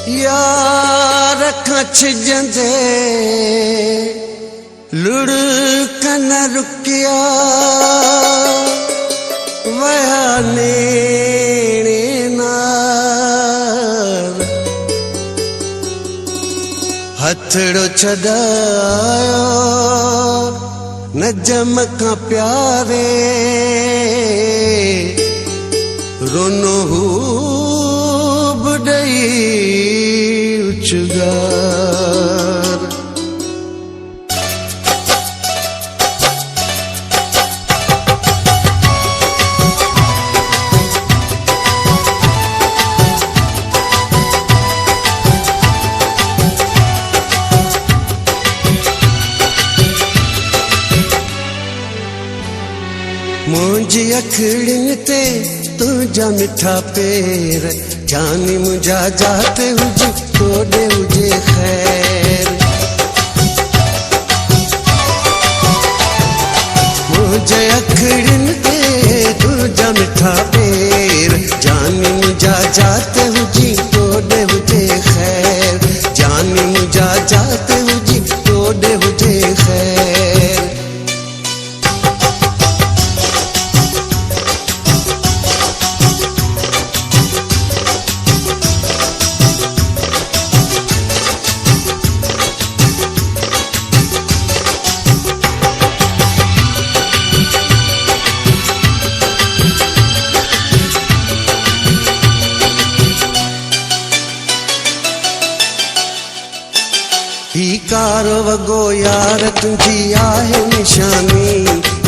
यार खच जंदे लुढ़कन रुकिया वया नेणे नार हथड़ो छॾायो न जमका प्यारे रोनो हू बुडई उचगार मुंहिंजी अखिड़ियुनि ते तुंहिंजा मिठा पेर जानी मुंहिंजा जाते हुजे तोॾे हुजे ख़ैर मुंहिंजे अखिड़ियुनि ते तुंहिंजा मिठा पेर जानी मुंहिंजा जाते हुजे तोॾे हुजे ख़ैर जानी मुंहिंजा जाते हुजे तोॾे हुजे ख़ैर ही कारो वगो यार तुंहिंजी आहे निशानी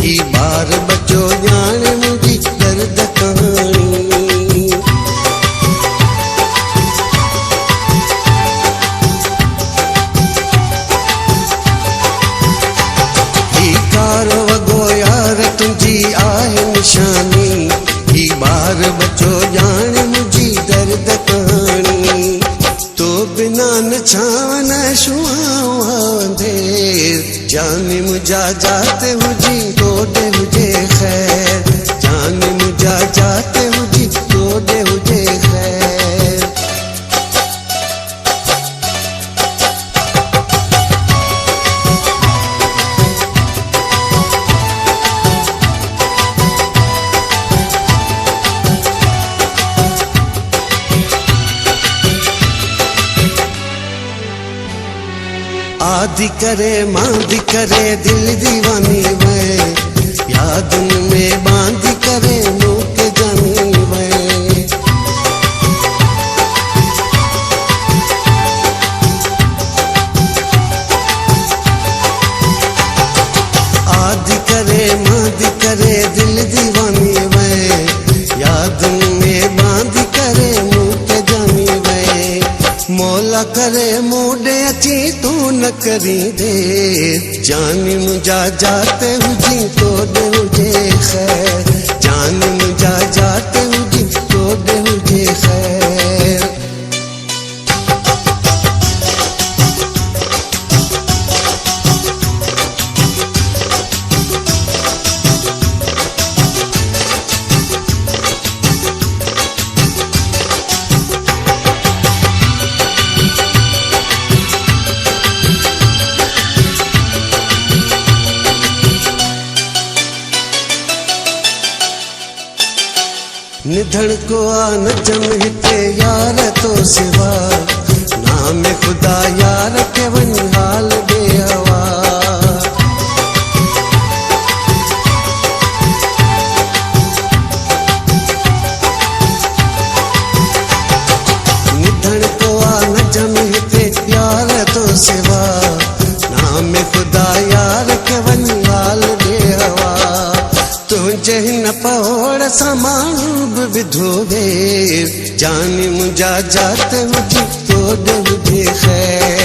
ही ॿार बचो ॼाणे मुंहिंजी दर्द कहाणी ही कारो वगो यार तुंहिंजी आहे निशानी ही ॿार बचो ॼाणे मुंहिंजी दर्द कहाणी तो बिना न छावन अंधेर जानी मुंहिंजा जाते हुजी तोॾे हुजे ख़ैर जानी मुंहिंजा जाते हुजी तोॾे हुजे ख़ैर आदि करे मांदी करे दिल दीवानी वे यादन में बांधी करे मुँह के जानी वे आदि करे मांदी करे दिल दीवानी वे यादन में बांधी करे मुँह के जानी वे मौला करे मोड़े अची तू न करी दे जानी मुंहिंजा जाते हुजी तोॾे हुजे ख़ैर जानी मुंहिंजा जाते हुजी तोॾे हुजे ख़ैर निधड़ को आ न जम हिते यार तो सिवा नाम खुदा यार के वन हाल दे हवा निधड़ को आ न जम हिते यार तो सिवा नाम खुदा यार के वन हाल दे हवा तुंहिंजे हिन पहोड़ सां माण्हू बि विधो वेर जानी मुंहिंजा जाते हुजी तोॾे हुजे ख़ैर